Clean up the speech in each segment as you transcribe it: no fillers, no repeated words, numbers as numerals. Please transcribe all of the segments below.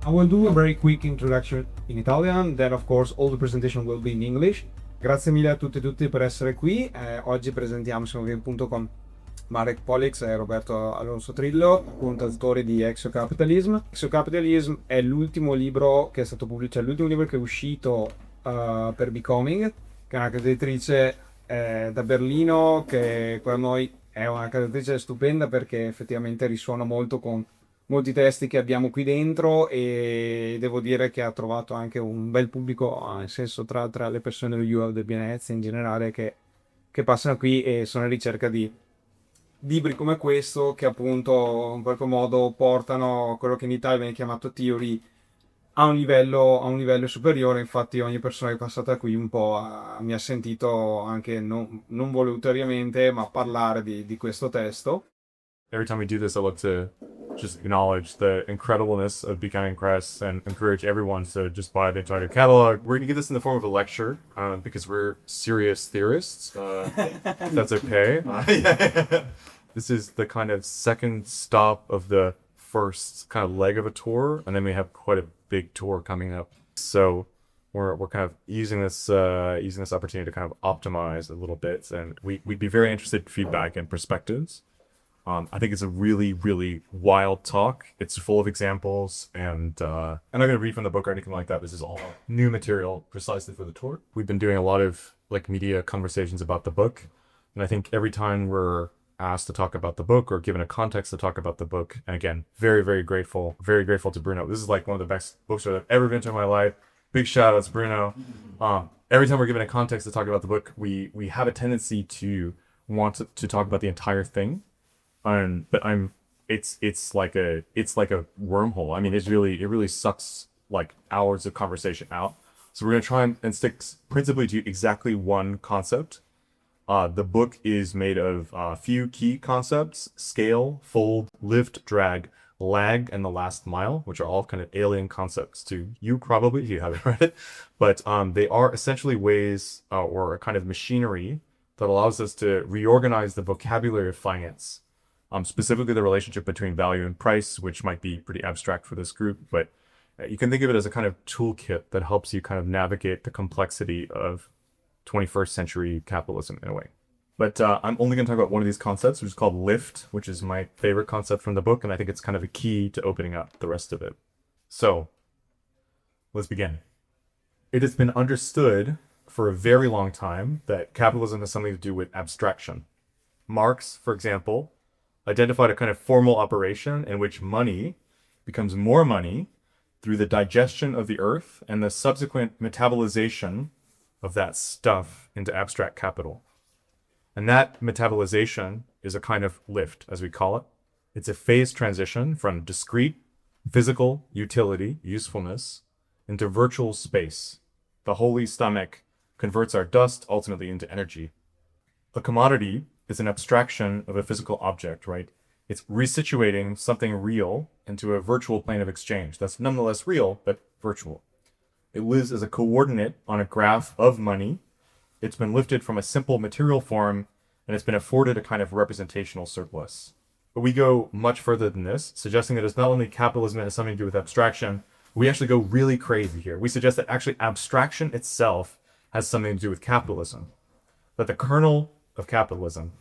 I will do a very quick introduction in Italian, then of course all the presentation will be in English. Grazie mille a tutti e tutti per essere qui. Oggi presentiamo, siamo qui appunto con Marek Poliks Roberto Alonso Trillo, appunto autori di Exocapitalism. Exocapitalism è l'ultimo libro che è stato pubblicato, cioè l'ultimo libro che è uscito per Becoming, che è una casa editrice da Berlino, che per noi è una casa editrice stupenda perché effettivamente risuona molto con molti testi che abbiamo qui dentro, e devo dire che ha trovato anche un bel pubblico, nel senso tra le persone dello UAV del Venezia in generale che passano qui e sono in ricerca di libri come questo, che appunto in qualche modo portano quello che in Italia viene chiamato theory a un livello superiore. Infatti ogni persona che è passata qui un po' mi ha sentito anche non volontariamente ma parlare di questo testo. Every time we do this, I look to just acknowledge the incredibleness of Becoming Press and encourage everyone to just buy the entire catalog. We're going to give this in the form of a lecture because we're serious theorists. If that's okay. This is the kind of second stop of the first kind of leg of a tour, and then we have quite a big tour coming up. So we're kind of using this opportunity to kind of optimize a little bit, and we'd be very interested in feedback and perspectives. I think it's a really, really wild talk. It's full of examples, and I'm not going to read from the book or anything like that. This is all new material precisely for the tour. We've been doing a lot of media conversations about the book, and I think every time we're asked to talk about the book or given a context to talk about the book, and again, very, very grateful to Bruno. This is like one of the best books that I've ever been to in my life. Big shout outs, Bruno. Every time we're given a context to talk about the book, we have a tendency to want to talk about the entire thing. It's like a wormhole. I mean, it really sucks like hours of conversation out. So we're gonna try and stick principally to exactly one concept. The book is made of a few key concepts: scale, fold, lift, drag, lag, and the last mile, which are all kind of alien concepts to you probably if you haven't read it. But they are essentially ways or a kind of machinery that allows us to reorganize the vocabulary of finance. Specifically the relationship between value and price, which might be pretty abstract for this group, but you can think of it as a kind of toolkit that helps you kind of navigate the complexity of 21st century capitalism in a way. But I'm only going to talk about one of these concepts, which is called lift, which is my favorite concept from the book, and I think it's kind of a key to opening up the rest of it. So, let's begin. It has been understood for a very long time that capitalism has something to do with abstraction. Marx, for example, identified a kind of formal operation in which money becomes more money through the digestion of the earth and the subsequent metabolization of that stuff into abstract capital. And that metabolization is a kind of lift, as we call it. It's a phase transition from discrete physical utility, usefulness, into virtual space. The holy stomach converts our dust ultimately into energy. A commodity is an abstraction of a physical object, right? It's resituating something real into a virtual plane of exchange that's nonetheless real, but virtual. It lives as a coordinate on a graph of money. It's been lifted from a simple material form, and it's been afforded a kind of representational surplus. But we go much further than this, suggesting that it's not only capitalism that has something to do with abstraction, we actually go really crazy here. We suggest that actually abstraction itself has something to do with capitalism. That the kernel of capitalism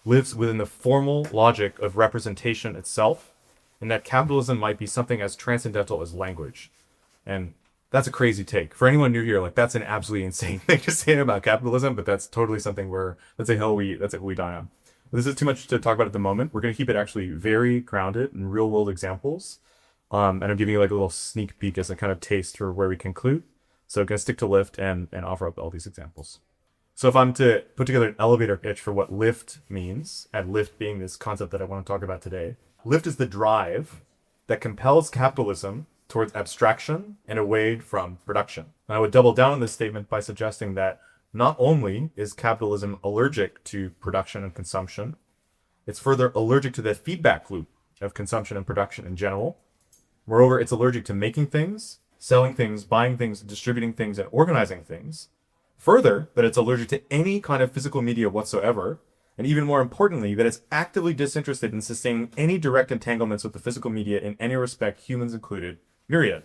lives within the formal logic of representation itself, and that capitalism might be something as transcendental as language. And that's a crazy take. For anyone new here, like that's an absolutely insane thing to say about capitalism, but that's totally something that's a hill we die on. This is too much to talk about at the moment. We're going to keep it actually very grounded in real world examples. And I'm giving you like a little sneak peek as a kind of taste for where we conclude. So I'm going to stick to lift and offer up all these examples. So if I'm to put together an elevator pitch for what lift means, and lift being this concept that I want to talk about today, lift is the drive that compels capitalism towards abstraction and away from production. And I would double down on this statement by suggesting that not only is capitalism allergic to production and consumption, it's further allergic to the feedback loop of consumption and production in general. Moreover, it's allergic to making things, selling things, buying things, distributing things, and organizing things. Further, that it's allergic to any kind of physical media whatsoever, and even more importantly, that it's actively disinterested in sustaining any direct entanglements with the physical media in any respect, humans included, myriad.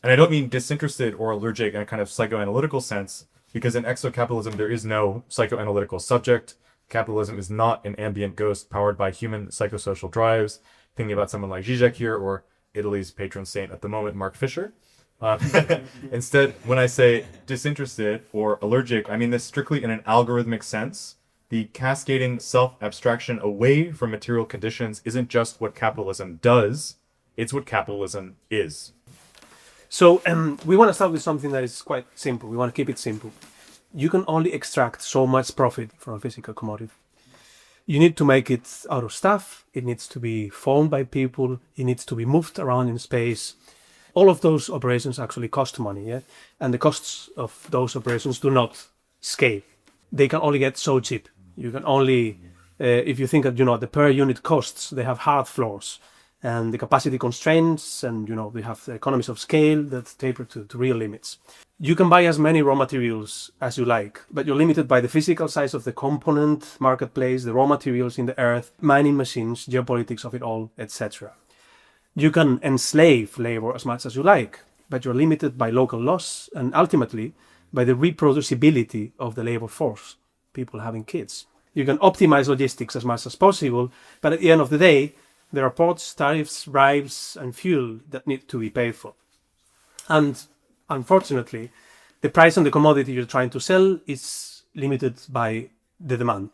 And I don't mean disinterested or allergic in a kind of psychoanalytical sense, because in exocapitalism, there is no psychoanalytical subject. Capitalism is not an ambient ghost powered by human psychosocial drives. Thinking about someone like Zizek here, or Italy's patron saint at the moment, Mark Fisher. Instead, when I say disinterested or allergic, I mean this strictly in an algorithmic sense. The cascading self-abstraction away from material conditions isn't just what capitalism does, it's what capitalism is. So we want to start with something that is quite simple. We want to keep it simple. You can only extract so much profit from a physical commodity. You need to make it out of stuff. It needs to be formed by people. It needs to be moved around in space. All of those operations actually cost money, yeah? And the costs of those operations do not scale. They can only get so cheap. You can only, if you think that, the per unit costs, they have hard floors and the capacity constraints, and, they have the economies of scale that taper to real limits. You can buy as many raw materials as you like, but you're limited by the physical size of the component marketplace, the raw materials in the earth, mining machines, geopolitics of it all, etc. You can enslave labor as much as you like, but you're limited by local laws and ultimately by the reproducibility of the labor force, people having kids. You can optimize logistics as much as possible, but at the end of the day, there are ports, tariffs, bribes, and fuel that need to be paid for. And unfortunately, the price on the commodity you're trying to sell is limited by the demand.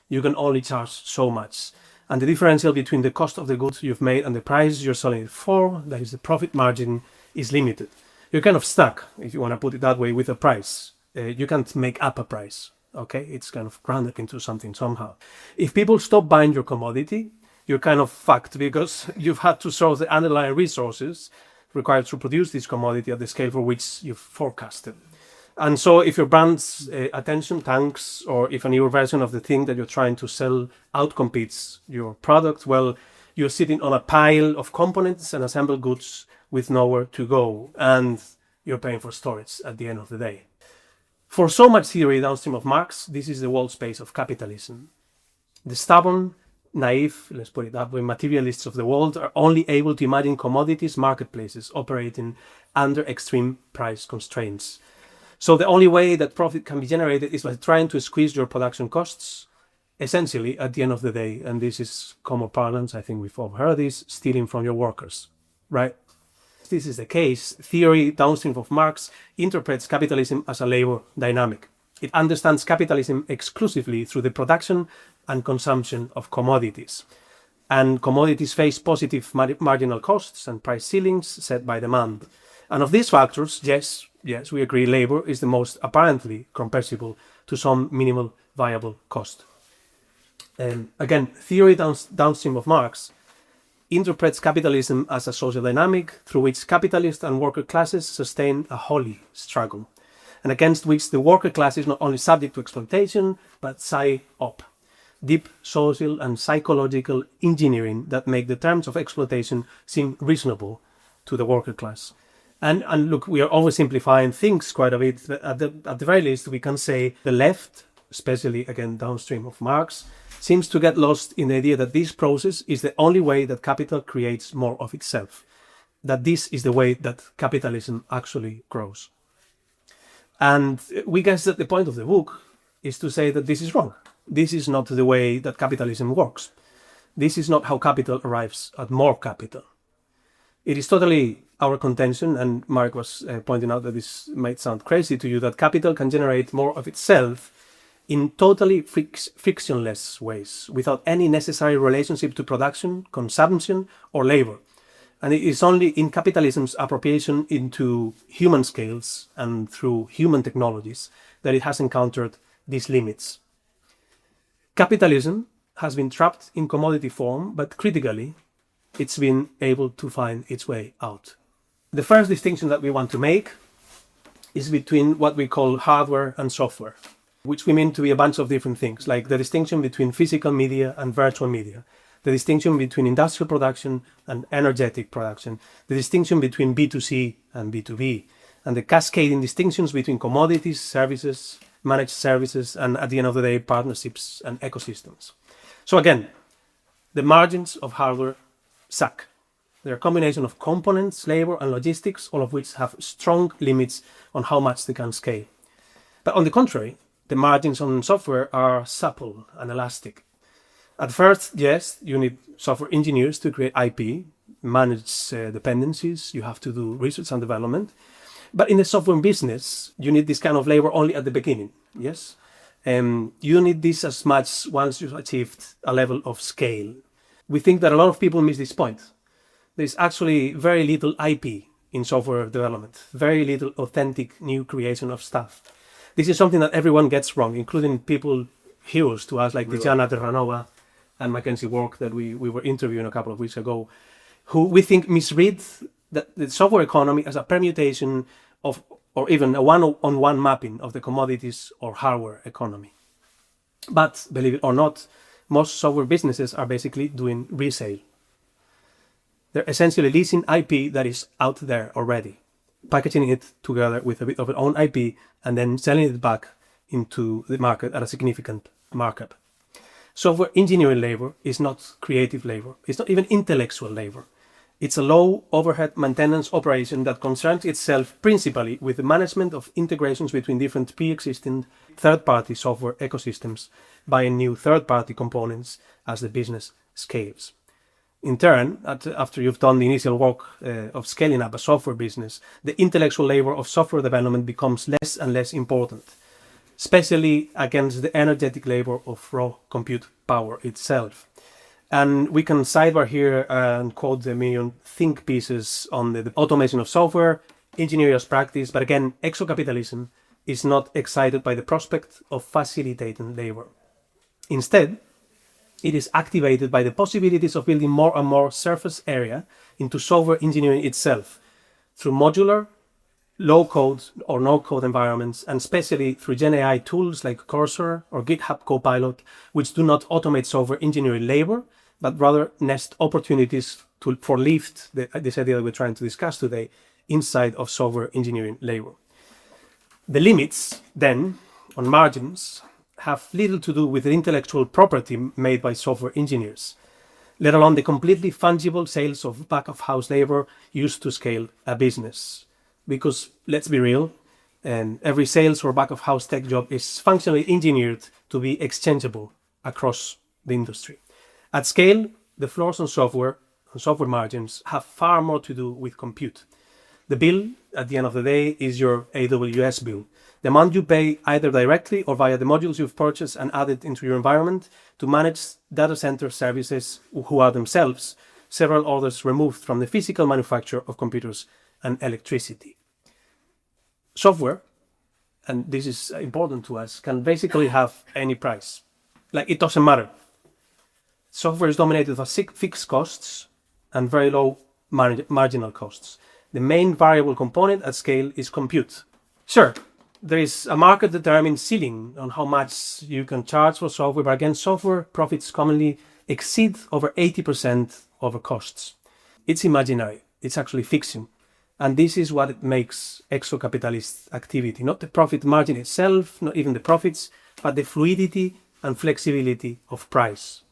You can only charge so much. And the differential between the cost of the goods you've made and the price you're selling it for, that is the profit margin, is limited. You're kind of stuck, if you want to put it that way, with a price. You can't make up a price, okay? It's kind of grounded into something somehow. If people stop buying your commodity, you're kind of fucked because you've had to source the underlying resources required to produce this commodity at the scale for which you've forecasted. And so if your brand's attention tanks, or if a newer version of the thing that you're trying to sell outcompetes your product, well, you're sitting on a pile of components and assembled goods with nowhere to go, and you're paying for storage at the end of the day. For so much theory downstream of Marx, this is the wall space of capitalism. The stubborn, naive, let's put it that way, materialists of the world are only able to imagine commodities marketplaces operating under extreme price constraints. So the only way that profit can be generated is by trying to squeeze your production costs, essentially, at the end of the day. And this is common parlance, I think we've all heard this, stealing from your workers, right? If this is the case, theory downstream of Marx interprets capitalism as a labor dynamic. It understands capitalism exclusively through the production and consumption of commodities. And commodities face positive marginal costs and price ceilings set by demand. And of these factors, yes, we agree, labor is the most apparently compressible to some minimal viable cost. Again, theory downstream of Marx interprets capitalism as a social dynamic through which capitalist and worker classes sustain a holy struggle, and against which the worker class is not only subject to exploitation, but psy-op, deep social and psychological engineering that make the terms of exploitation seem reasonable to the worker class. And look, we are oversimplifying things quite a bit. At the very least, we can say the left, especially again downstream of Marx, seems to get lost in the idea that this process is the only way that capital creates more of itself, that this is the way that capitalism actually grows. And we guess that the point of the book is to say that this is wrong. This is not the way that capitalism works. This is not how capital arrives at more capital. It is totally our contention, and Mark was pointing out that this might sound crazy to you, that capital can generate more of itself in totally frictionless ways, without any necessary relationship to production, consumption, or labor. And it is only in capitalism's appropriation into human scales and through human technologies that it has encountered these limits. Capitalism has been trapped in commodity form, but critically, it's been able to find its way out. The first distinction that we want to make is between what we call hardware and software, which we mean to be a bunch of different things, like the distinction between physical media and virtual media, the distinction between industrial production and energetic production, the distinction between B2C and B2B, and the cascading distinctions between commodities, services, managed services, and at the end of the day, partnerships and ecosystems. So again, the margins of hardware suck. They're a combination of components, labor, and logistics, all of which have strong limits on how much they can scale. But on the contrary, the margins on software are supple and elastic. At first, yes, you need software engineers to create IP, manage dependencies, you have to do research and development. But in the software business, you need this kind of labor only at the beginning, yes? You need this as much once you've achieved a level of scale. We think that a lot of people miss this point. There's actually very little IP in software development, very little authentic new creation of stuff. This is something that everyone gets wrong, including people heroes to us like Diana Terranova and Mackenzie Work that we were interviewing a couple of weeks ago, who we think misread the software economy as a permutation of, or even a one-on-one mapping of the commodities or hardware economy. But believe it or not, most software businesses are basically doing resale. They're essentially leasing IP that is out there already, packaging it together with a bit of their own IP and then selling it back into the market at a significant markup. Software engineering labor is not creative labor. It's not even intellectual labor. It's a low overhead maintenance operation that concerns itself principally with the management of integrations between different pre-existing third-party software ecosystems, buying new third-party components as the business scales. In turn, after you've done the initial work of scaling up a software business, the intellectual labor of software development becomes less and less important, especially against the energetic labor of raw compute power itself. And we can sidebar here and quote the million think pieces on the automation of software, engineering as practice, but again, exocapitalism is not excited by the prospect of facilitating labor. Instead, it is activated by the possibilities of building more and more surface area into software engineering itself through modular, low-code or no-code environments, and especially through Gen AI tools like Cursor or GitHub Copilot, which do not automate software engineering labor, but rather nest opportunities for lift, this idea that we're trying to discuss today, inside of software engineering labor. The limits, then, on margins, have little to do with the intellectual property made by software engineers, let alone the completely fungible sales of back-of-house labor used to scale a business. Because, let's be real, every sales or back-of-house tech job is functionally engineered to be exchangeable across the industry. At scale, the floors on software margins have far more to do with compute. The bill, at the end of the day, is your AWS bill. The amount you pay either directly or via the modules you've purchased and added into your environment to manage data center services, who are themselves several orders removed from the physical manufacture of computers and electricity. Software, and this is important to us, can basically have any price. Like, it doesn't matter. Software is dominated by fixed costs and very low marginal costs. The main variable component at scale is compute. Sure, there is a market-determined ceiling on how much you can charge for software, but again, software profits commonly exceed over 80% over costs. It's imaginary. It's actually fiction. And this is what makes exocapitalist activity. Not the profit margin itself, not even the profits, but the fluidity and flexibility of price.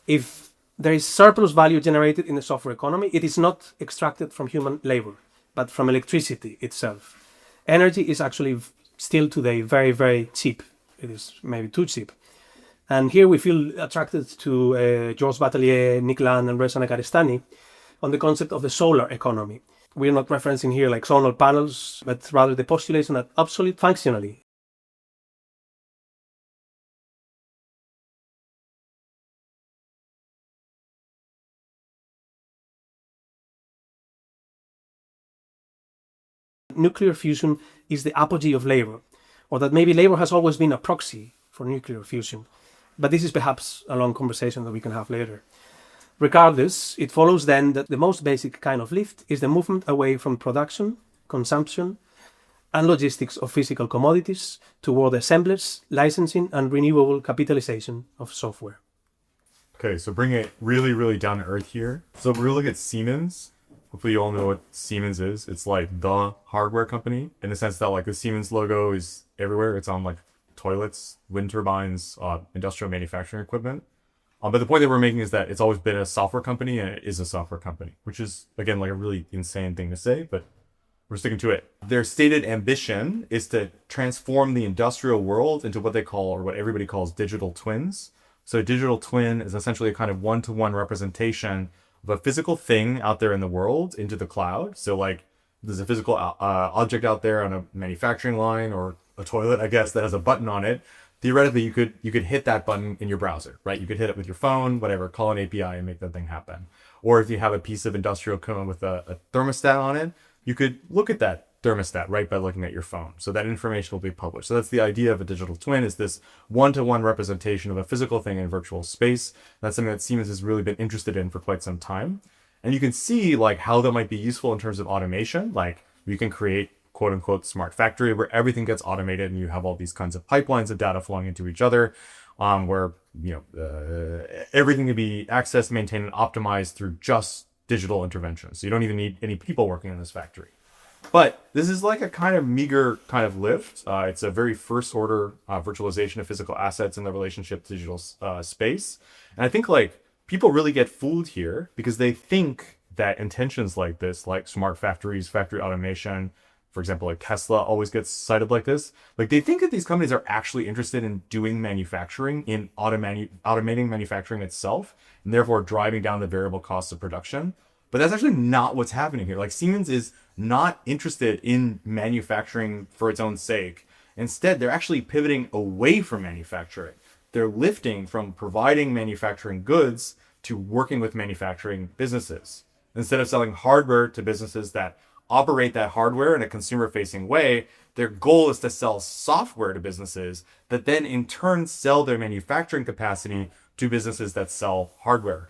If there is surplus value generated in the software economy, it is not extracted from human labor, but from electricity itself. Energy is actually still today very, very cheap. It is maybe too cheap. And here we feel attracted to Georges Batelier, Nick Land, and Reza Negarestani on the concept of the solar economy. We're not referencing here like solar panels, but rather the postulation that obsolete functionally nuclear fusion is the apogee of labor, or that maybe labor has always been a proxy for nuclear fusion. But this is perhaps a long conversation that we can have later. Regardless, it follows then that the most basic kind of lift is the movement away from production, consumption, and logistics of physical commodities toward assemblage, licensing, and renewable capitalization of software. Okay, so bring it really, really down to earth here. So we're gonna look at Siemens. Hopefully you all know what Siemens is. It's like the hardware company in the sense that like the Siemens logo is everywhere. It's on like toilets, wind turbines, industrial manufacturing equipment. But the point that we're making is that it's always been a software company and it is a software company, which is, again, like a really insane thing to say, but we're sticking to it. Their stated ambition is to transform the industrial world into what they call, or what everybody calls, digital twins. So a digital twin is essentially a kind of one-to-one representation of a physical thing out there in the world into the cloud. So like there's a physical object out there on a manufacturing line or a toilet, I guess, that has a button on it. Theoretically, you could hit that button in your browser, right? You could hit it with your phone, whatever, call an API and make that thing happen. Or if you have a piece of industrial equipment with a thermostat on it, you could look at that thermostat right by looking at your phone. So that information will be published. So that's the idea of a digital twin, is this one-to-one representation of a physical thing in virtual space. That's something that Siemens has really been interested in for quite some time. And you can see like how that might be useful in terms of automation. Like you can create quote unquote smart factory where everything gets automated and you have all these kinds of pipelines of data flowing into each other, where everything can be accessed, maintained, and optimized through just digital interventions. So you don't even need any people working in this factory. But this is like a kind of meager kind of lift. It's a very first order virtualization of physical assets in the relationship to digital space. And I think like people really get fooled here because they think that intentions like this, like smart factories, factory automation, for example, like Tesla always gets cited like this. Like they think that these companies are actually interested in doing manufacturing, in automating manufacturing itself, and therefore driving down the variable costs of production. But that's actually not what's happening here. Like Siemens is not interested in manufacturing for its own sake. Instead, they're actually pivoting away from manufacturing. They're lifting from providing manufacturing goods to working with manufacturing businesses. Instead of selling hardware to businesses that operate that hardware in a consumer-facing way, their goal is to sell software to businesses that then in turn sell their manufacturing capacity to businesses that sell hardware.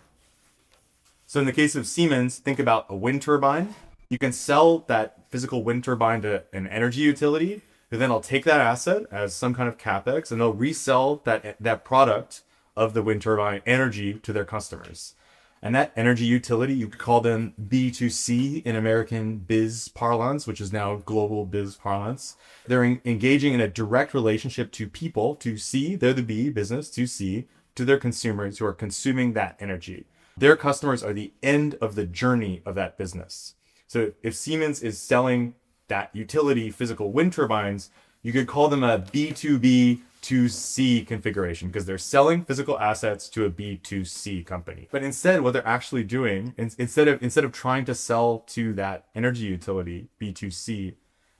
So in the case of Siemens, think about a wind turbine. You can sell that physical wind turbine to an energy utility, who then will take that asset as some kind of capex, and they'll resell that product of the wind turbine energy to their customers. And that energy utility, you could call them B2C in American biz parlance, which is now global biz parlance. They're engaging in a direct relationship to people, to C, they're the B, business, to C, to their consumers who are consuming that energy. Their customers are the end of the journey of that business. So if Siemens is selling that utility physical wind turbines, you could call them a B2B to C configuration because they're selling physical assets to a B2C company. But instead, what they're actually doing, instead of trying to sell to that energy utility, B2C,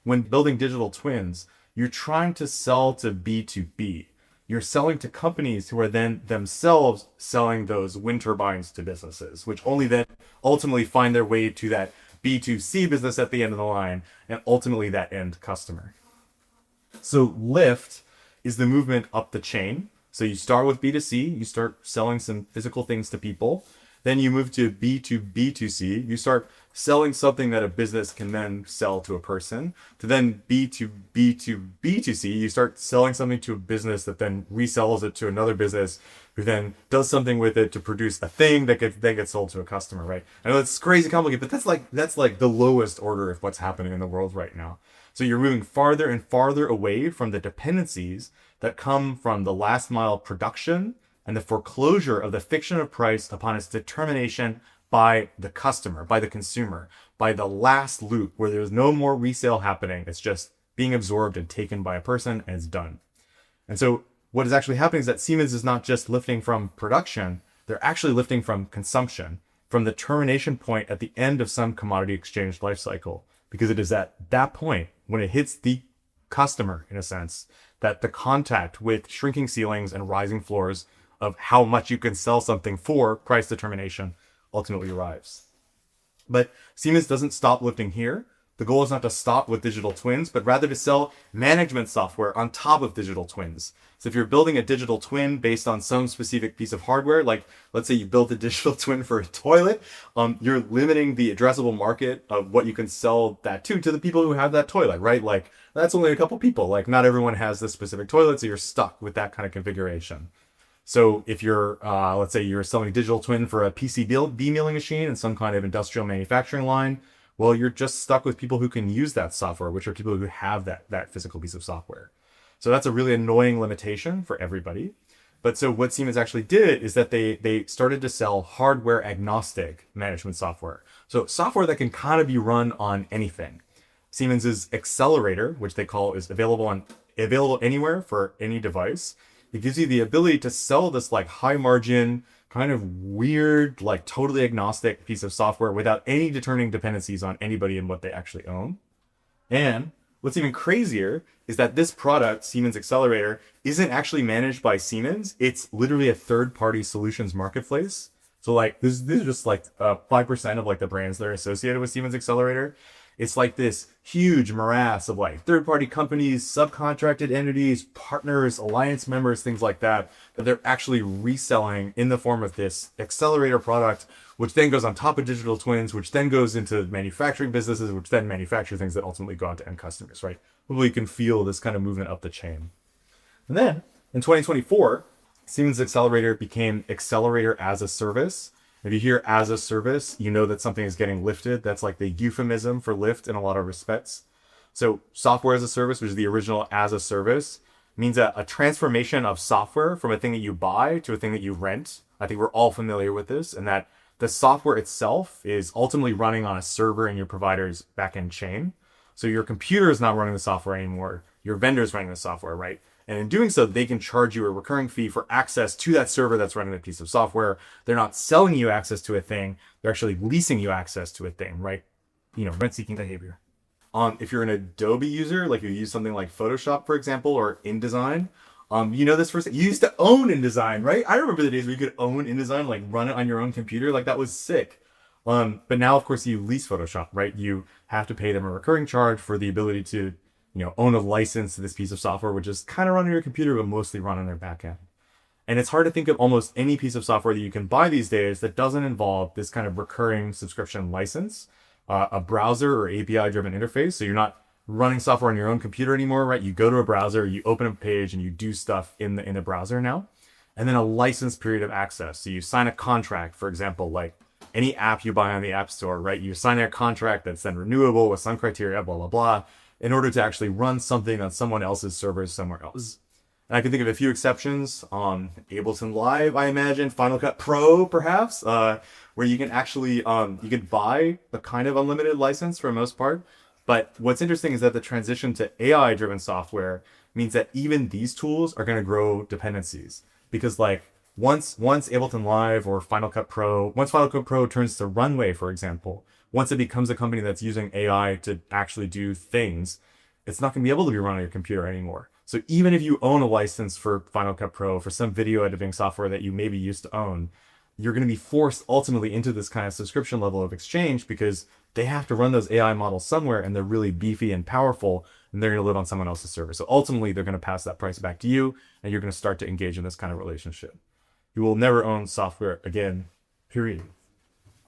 when building digital twins, you're trying to sell to B2B. You're selling to companies who are then themselves selling those wind turbines to businesses, which only then ultimately find their way to that B2C business at the end of the line and ultimately that end customer. So lift is the movement up the chain. So you start with B2C, you start selling some physical things to people. Then you move to B2B2C, you start selling something that a business can then sell to a person. To then B2B2B2C, you start selling something to a business that then resells it to another business who then does something with it to produce a thing that gets sold to a customer, right? I know it's crazy complicated, but that's like the lowest order of what's happening in the world right now. So you're moving farther and farther away from the dependencies that come from the last mile production and the foreclosure of the fiction of price upon its determination by the customer, by the consumer, by the last loop where there's no more resale happening. It's just being absorbed and taken by a person and it's done. And so what is actually happening is that Siemens is not just lifting from production, they're actually lifting from consumption, from the termination point at the end of some commodity exchange life cycle. Because it is at that point, when it hits the customer, in a sense, that the contact with shrinking ceilings and rising floors of how much you can sell something for price determination ultimately arrives. But Siemens doesn't stop lifting here. The goal is not to stop with digital twins, but rather to sell management software on top of digital twins. So if you're building a digital twin based on some specific piece of hardware, like let's say you built a digital twin for a toilet, you're limiting the addressable market of what you can sell that to the people who have that toilet, right? Like that's only a couple people. Like not everyone has this specific toilet, so you're stuck with that kind of configuration. So if you're, let's say you're selling a digital twin for a PCB milling machine in some kind of industrial manufacturing line, well, you're just stuck with people who can use that software, which are people who have that physical piece of software. So that's a really annoying limitation for everybody. But so what Siemens actually did is that they started to sell hardware agnostic management software. So software that can kind of be run on anything. Siemens's Accelerator, which they call is available anywhere for any device. It gives you the ability to sell this like high margin, kind of weird, like totally agnostic piece of software without any determining dependencies on anybody and what they actually own. And what's even crazier is that this product, Siemens Accelerator, isn't actually managed by Siemens. It's literally a third-party solutions marketplace. So like this is just like 5% of like the brands that are associated with Siemens Accelerator. It's like this huge morass of like third-party companies, subcontracted entities, partners, alliance members, things like that they're actually reselling in the form of this accelerator product, which then goes on top of digital twins, which then goes into manufacturing businesses, which then manufacture things that ultimately go out to end customers, right? Hopefully you can feel this kind of movement up the chain. And then in 2024, Siemens Accelerator became Accelerator as a Service. If you hear as a service, you know that something is getting lifted. That's like the euphemism for lift in a lot of respects. So software as a service, which is the original as a service, means a transformation of software from a thing that you buy to a thing that you rent. I think we're all familiar with this, and that the software itself is ultimately running on a server in your provider's backend chain. So your computer is not running the software anymore. Your vendor is running the software, right? And in doing so, they can charge you a recurring fee for access to that server that's running a piece of software. They're not selling you access to a thing. They're actually leasing you access to a thing, right? Rent-seeking behavior. If you're an Adobe user, like you use something like Photoshop, for example, or InDesign, you know this first. You used to own InDesign, right? I remember the days where you could own InDesign, like run it on your own computer. Like that was sick. But now, of course, you lease Photoshop, right? You have to pay them a recurring charge for the ability to own a license to this piece of software, which is kind of run on your computer, but mostly run on their backend. And it's hard to think of almost any piece of software that you can buy these days that doesn't involve this kind of recurring subscription license, a browser or API-driven interface. So you're not running software on your own computer anymore, right? You go to a browser, you open a page, and you do stuff in the browser now. And then a license period of access. So you sign a contract, for example, like any app you buy on the App Store, right? You sign a contract that's then renewable with some criteria, blah, blah, blah, in order to actually run something on someone else's servers somewhere else. And I can think of a few exceptions on Ableton Live, I imagine, Final Cut Pro, perhaps, where you can actually, you could buy a kind of unlimited license for the most part. But what's interesting is that the transition to AI-driven software means that even these tools are going to grow dependencies. Because like once Ableton Live or Final Cut Pro, once Final Cut Pro turns to Runway, for example, once it becomes a company that's using AI to actually do things, it's not going to be able to be run on your computer anymore. So even if you own a license for Final Cut Pro, for some video editing software that you maybe used to own, you're going to be forced ultimately into this kind of subscription level of exchange because they have to run those AI models somewhere and they're really beefy and powerful and they're going to live on someone else's server. So ultimately, they're going to pass that price back to you and you're going to start to engage in this kind of relationship. You will never own software again, period.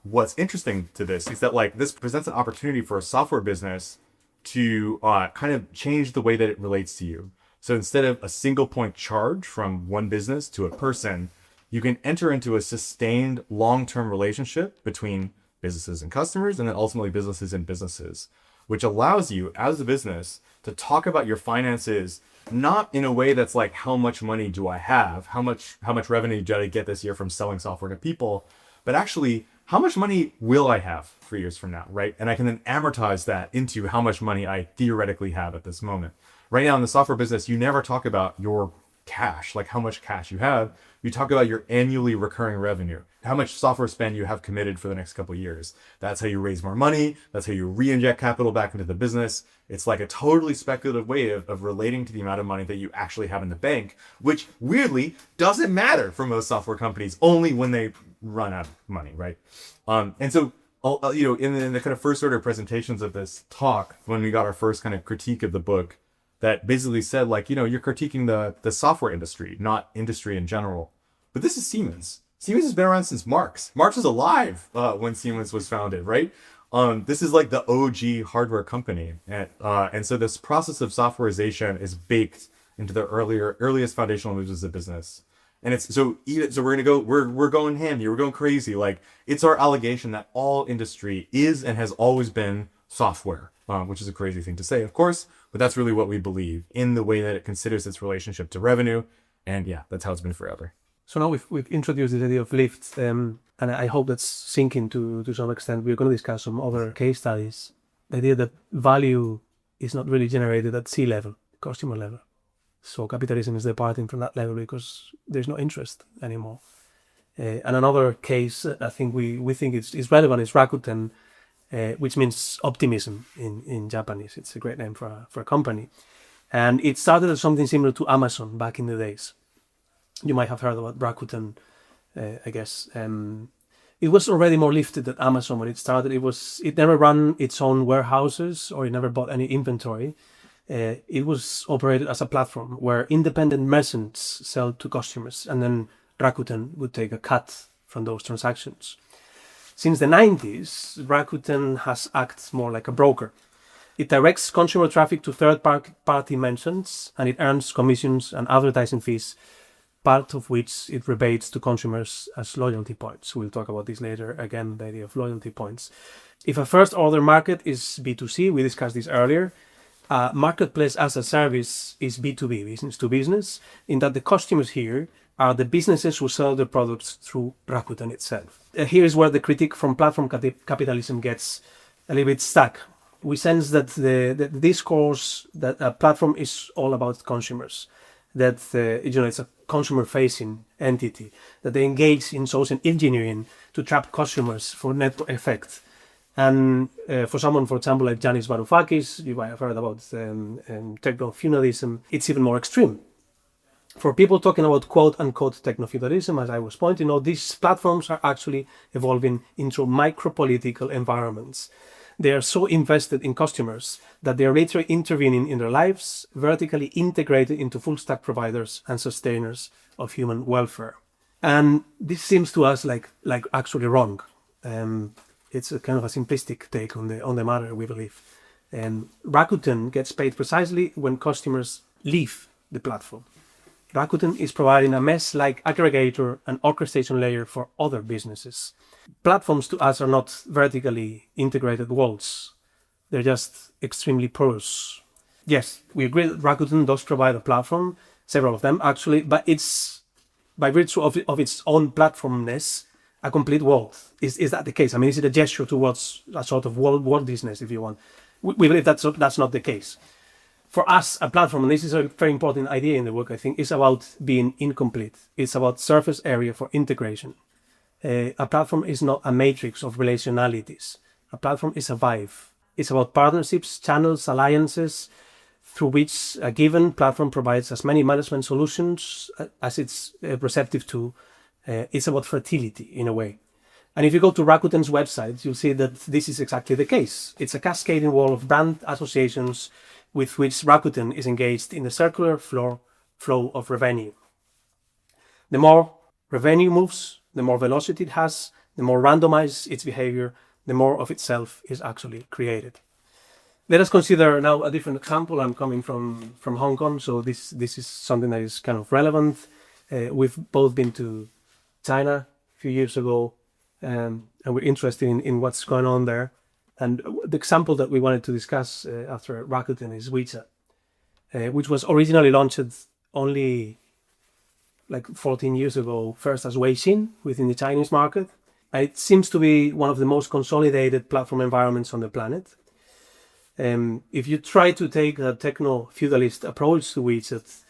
What's interesting to this is that like this presents an opportunity for a software business to kind of change the way that it relates to you. So instead of a single point charge from one business to a person, you can enter into a sustained long-term relationship between businesses and customers, and then ultimately businesses and businesses, which allows you as a business to talk about your finances, not in a way that's like, how much money do I have? How much revenue did I get this year from selling software to people? But actually, how much money will I have 3 years from now, right? And I can then amortize that into how much money I theoretically have at this moment. Right now in the software business, you never talk about your cash, like how much cash you have. You talk about your annually recurring revenue, how much software spend you have committed for the next couple of years. That's how you raise more money. That's how you re-inject capital back into the business. It's like a totally speculative way of relating to the amount of money that you actually have in the bank, which weirdly doesn't matter for most software companies, only when they run out of money, right? And so, in the kind of first order presentations of this talk, when we got our first kind of critique of the book, that basically said, like, you're critiquing the software industry, not industry in general. But this is Siemens. Siemens has been around since Marx. Marx was alive when Siemens was founded, right? This is like the OG hardware company. And so this process of softwareization is baked into the earliest foundational moves as a business. And it's so we're going ham here. We're going crazy. Like, it's our allegation that all industry is and has always been software, which is a crazy thing to say, of course, but that's really what we believe in the way that it considers its relationship to revenue And yeah, that's how it's been forever. So now we've introduced the idea of lifts, and I hope that's sinking to some extent. We're going to discuss some other case studies. The idea that value is not really generated at sea level, customer level. So capitalism is departing from that level because there's no interest anymore. And another case I think we think is relevant is Rakuten, which means optimism in Japanese. It's a great name for a company. And it started as something similar to Amazon back in the days. You might have heard about Rakuten, I guess. It was already more lifted than Amazon when it started. It never ran its own warehouses or it never bought any inventory. It was operated as a platform where independent merchants sell to customers, and then Rakuten would take a cut from those transactions. Since the 90s, Rakuten has acted more like a broker. It directs consumer traffic to third-party merchants, and it earns commissions and advertising fees, part of which it rebates to consumers as loyalty points. We'll talk about this later, again, the idea of loyalty points. If a first-order market is B2C, we discussed this earlier, marketplace as a service is B2B, business to business, in that the customers here are the businesses who sell their products through Rakuten itself. Here is where the critique from platform capitalism gets a little bit stuck. We sense that the discourse that a platform is all about consumers, that it's a consumer-facing entity, that they engage in social engineering to trap customers for network effect. And for someone, for example, like Yanis Varoufakis, you might have heard about techno-feudalism, it's even more extreme. For people talking about quote-unquote techno-feudalism, as I was pointing out, these platforms are actually evolving into micro-political environments. They are so invested in customers that they are literally intervening in their lives, vertically integrated into full-stack providers and sustainers of human welfare. And this seems to us like actually wrong. It's a kind of a simplistic take on the matter, we believe. Rakuten gets paid precisely when customers leave the platform. Rakuten is providing a mesh-like aggregator and orchestration layer for other businesses. Platforms to us are not vertically integrated walls. They're just extremely porous. Yes, we agree that Rakuten does provide a platform, several of them actually, but it's, by virtue of its own platformness, a complete world. Is that the case? I mean, is it a gesture towards a sort of worldliness, if you want? We believe that's not the case. For us, a platform, and this is a very important idea in the book, I think, is about being incomplete. It's about surface area for integration. A platform is not a matrix of relationalities. A platform is a vibe. It's about partnerships, channels, alliances, through which a given platform provides as many management solutions as it's receptive to. It's about fertility, in a way. And if you go to Rakuten's website, you'll see that this is exactly the case. It's a cascading wall of brand associations with which Rakuten is engaged in the circular flow of revenue. The more revenue moves, the more velocity it has, the more randomized its behavior, the more of itself is actually created. Let us consider now a different example. I'm coming from Hong Kong, so this is something that is kind of relevant. We've both been to China a few years ago, and we're interested in what's going on there. And the example that we wanted to discuss after Rakuten is WeChat, which was originally launched only like 14 years ago, first as Weixin within the Chinese market. And it seems to be one of the most consolidated platform environments on the planet. If you try to take a techno-feudalist approach to WeChat,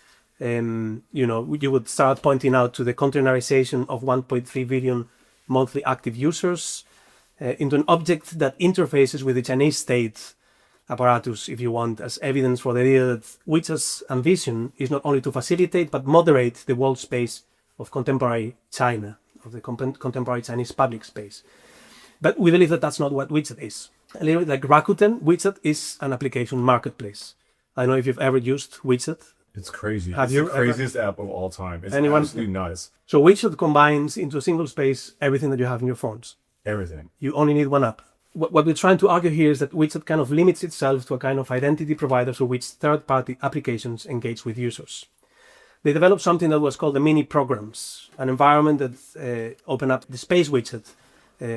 you would start pointing out to the containerization of 1.3 billion monthly active users, into an object that interfaces with the Chinese state apparatus, if you want, as evidence for the idea that WeChat's ambition is not only to facilitate but moderate the world space of contemporary China, of the contemporary Chinese public space. But we believe that that's not what WeChat is. A little bit like Rakuten, WeChat is an application marketplace. I don't know if you've ever used WeChat. It's crazy. Have it's you the craziest app of all time. It's Anyone? absolutely nuts. So WeChat combines into a single space everything that you have in your phones. Everything. You only need one app. What we're trying to argue here is that WeChat kind of limits itself to a kind of identity provider through which third-party applications engage with users. They developed something that was called the mini programs, an environment that opened up the space WeChat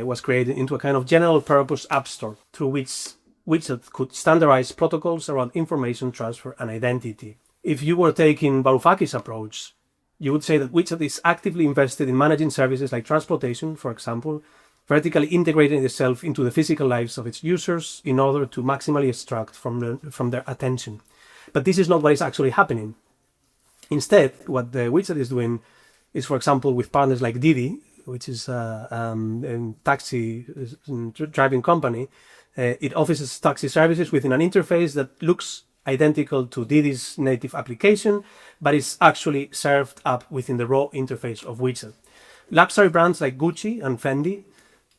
was created into a kind of general-purpose app store through which WeChat could standardize protocols around information transfer and identity. If you were taking Varoufakis' approach, you would say that WeChat is actively invested in managing services like transportation, for example, vertically integrating itself into the physical lives of its users in order to maximally extract from their attention. But this is not what is actually happening. Instead, what the WeChat is doing is, for example, with partners like Didi, which is a taxi driving company, it offers taxi services within an interface that looks identical to Didi's native application, but is actually served up within the raw interface of WeChat. Luxury brands like Gucci and Fendi,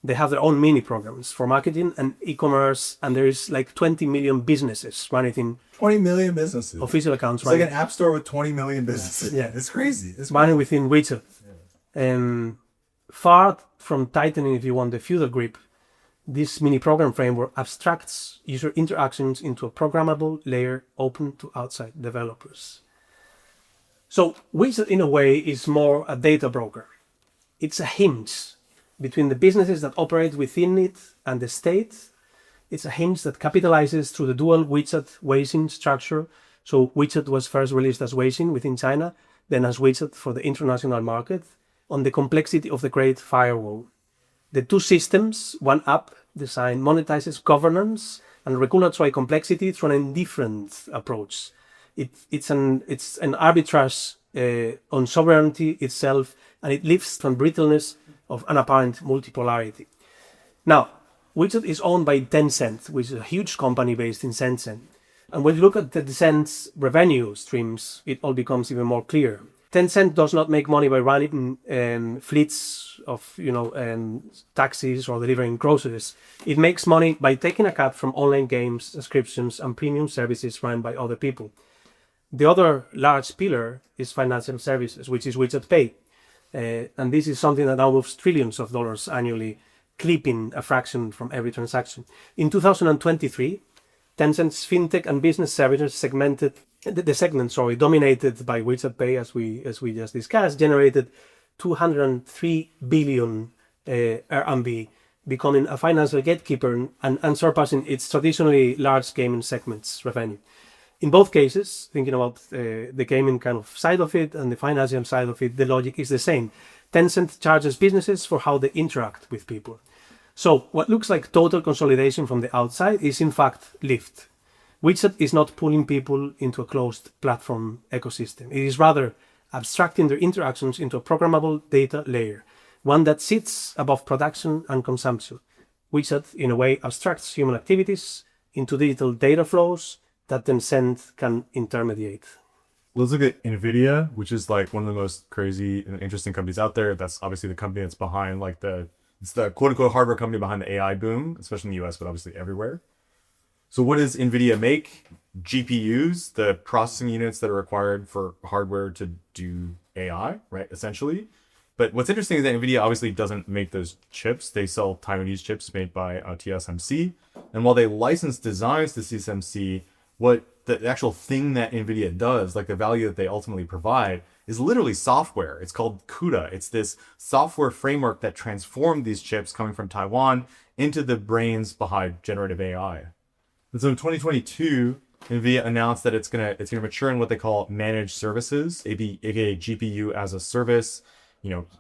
they have their own mini programs for marketing and e-commerce, and there is like 20 million businesses running in 20 million businesses. Official accounts. It's like an app store with 20 million businesses. Yeah. It's crazy. It's running within WeChat. Far from tightening, if you want, the feudal grip, this mini program framework abstracts user interactions into a programmable layer open to outside developers. So WeChat, in a way, is more a data broker. It's a hinge between the businesses that operate within it and the state. It's a hinge that capitalizes through the dual WeChat Weixin structure. So WeChat was first released as Weixin within China, then as WeChat for the international market, on the complexity of the Great Firewall. The two systems, one app design, monetizes governance and regulatory complexity through an indifferent approach. It's an arbitrage on sovereignty itself, and it lives from brittleness of an apparent multipolarity. Now, WeChat is owned by Tencent, which is a huge company based in Shenzhen. And when you look at the Tencent's revenue streams, it all becomes even more clear. Tencent does not make money by running fleets of taxis or delivering groceries. It makes money by taking a cut from online games, subscriptions, and premium services run by other people. The other large pillar is financial services, which is WeChat Pay. And this is something that now moves trillions of dollars annually, clipping a fraction from every transaction. In 2023, Tencent's fintech and business services segment, dominated by WeChat Pay, as we just discussed, generated 203 billion RMB, becoming a financial gatekeeper and surpassing its traditionally large gaming segment's revenue. In both cases, thinking about the gaming kind of side of it and the financial side of it, the logic is the same. Tencent charges businesses for how they interact with people. So what looks like total consolidation from the outside is in fact lift. WeChat is not pulling people into a closed platform ecosystem. It is rather abstracting their interactions into a programmable data layer, one that sits above production and consumption. WeChat, in a way, abstracts human activities into digital data flows that Tencent can intermediate. Let's look at Nvidia, which is like one of the most crazy and interesting companies out there. That's obviously the company that's behind it's the quote unquote hardware company behind the AI boom, especially in the US, but obviously everywhere. So what does Nvidia make? GPUs, the processing units that are required for hardware to do AI, right? Essentially. But what's interesting is that Nvidia obviously doesn't make those chips. They sell Taiwanese chips made by TSMC. And while they license designs to TSMC, what the actual thing that Nvidia does, like the value that they ultimately provide, is literally software. It's called CUDA. It's this software framework that transformed these chips coming from Taiwan into the brains behind generative AI. And so in 2022, Nvidia announced that it's gonna mature in what they call managed services, aka GPU as a service,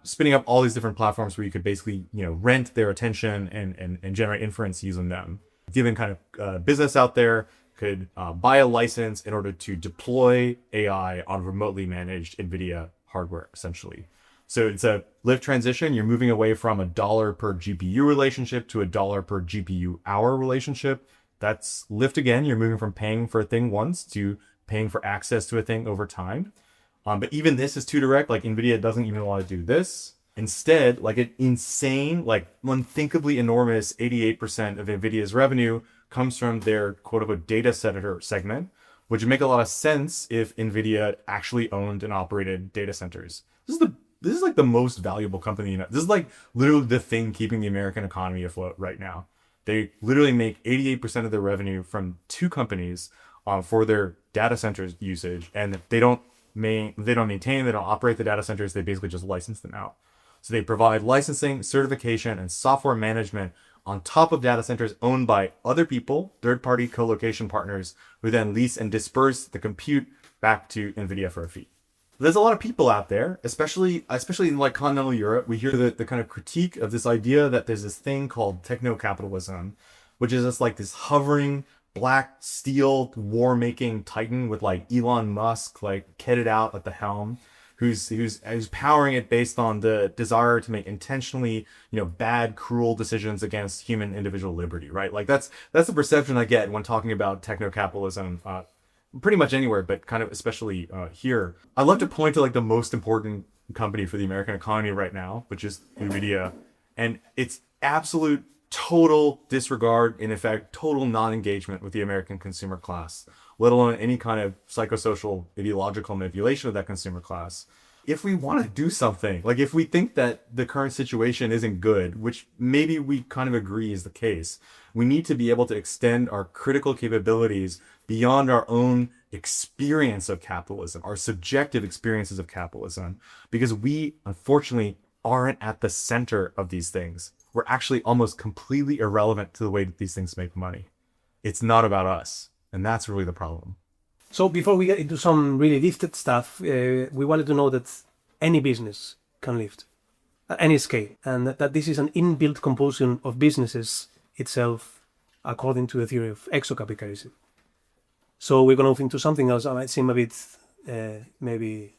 spinning up all these different platforms where you could basically, rent their attention and generate inference using them. Given kind of business out there could buy a license in order to deploy AI on remotely managed Nvidia hardware, essentially. So it's a lift transition. You're moving away from a $1 per GPU relationship to a $1 per GPU hour relationship. That's lift again. You're moving from paying for a thing once to paying for access to a thing over time. But even this is too direct. Like Nvidia doesn't even want to do this. Instead, like an insane, like unthinkably enormous 88% of Nvidia's revenue comes from their quote unquote data center segment, which would make a lot of sense if Nvidia actually owned and operated data centers. This is like the most valuable company. This is like literally the thing keeping the American economy afloat right now. They literally make 88% of their revenue from two companies for their data centers usage, and they don't maintain, they don't operate the data centers. They basically just license them out. So they provide licensing, certification, and software management on top of data centers owned by other people, third-party co-location partners, who then lease and disperse the compute back to Nvidia for a fee. There's a lot of people out there, especially in like continental Europe. We hear the kind of critique of this idea that there's this thing called techno-capitalism, which is just like this hovering black steel war-making titan with like Elon Musk like kitted out at the helm, who's powering it based on the desire to make intentionally, bad, cruel decisions against human individual liberty, right? Like that's the perception I get when talking about techno-capitalism. Pretty much anywhere, but kind of especially here. I'd love to point to like the most important company for the American economy right now, which is Nvidia, and its absolute total disregard, in effect, total non-engagement with the American consumer class, let alone any kind of psychosocial ideological manipulation of that consumer class. If we want to do something, like if we think that the current situation isn't good, which maybe we kind of agree is the case, we need to be able to extend our critical capabilities beyond our own experience of capitalism, our subjective experiences of capitalism, because we, unfortunately, aren't at the center of these things. We're actually almost completely irrelevant to the way that these things make money. It's not about us, and that's really the problem. So before we get into some really lifted stuff, we wanted to know that any business can lift at any scale, and that this is an inbuilt compulsion of businesses itself, according to the theory of exocapitalism. So we're going to move into something else that might seem a bit, maybe,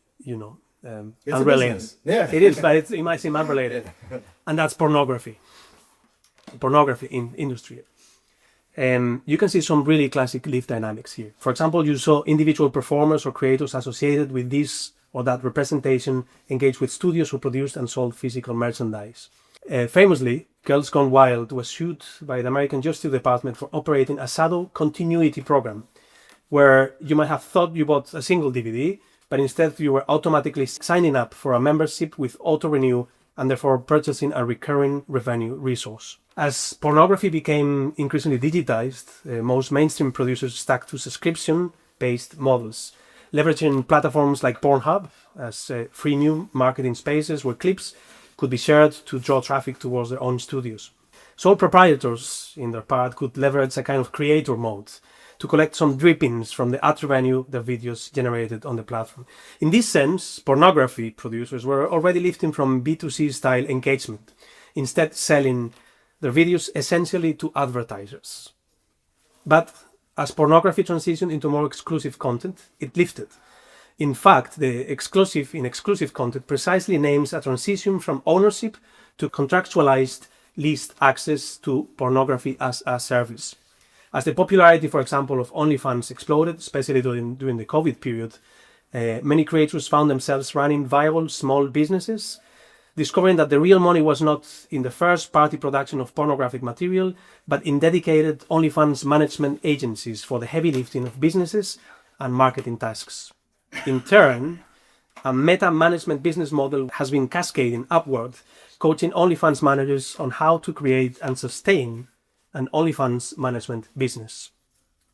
unrelated. Yeah. It is, but it might seem unrelated. And that's pornography. Pornography in industry. You can see some really classic lift dynamics here. For example, you saw individual performers or creators associated with this or that representation engage with studios who produced and sold physical merchandise. Famously, Girls Gone Wild was sued by the American Justice Department for operating a shadow continuity program, where you might have thought you bought a single DVD, but instead you were automatically signing up for a membership with auto-renew and therefore purchasing a recurring revenue resource. As pornography became increasingly digitized, most mainstream producers stuck to subscription-based models, leveraging platforms like Pornhub as freemium marketing spaces where clips could be shared to draw traffic towards their own studios. Sole proprietors, in their part, could leverage a kind of creator mode to collect some drippings from the ad revenue their videos generated on the platform. In this sense, pornography producers were already lifting from B2C style engagement, instead selling their videos essentially to advertisers. But as pornography transitioned into more exclusive content, it lifted. In fact, the exclusive content precisely names a transition from ownership to contractualized leased access to pornography as a service. As the popularity, for example, of OnlyFans exploded, especially during the COVID period, many creators found themselves running viable small businesses, discovering that the real money was not in the first-party production of pornographic material, but in dedicated OnlyFans management agencies for the heavy lifting of businesses and marketing tasks. In turn, a meta-management business model has been cascading upward, coaching OnlyFans managers on how to create and sustain an OnlyFans management business.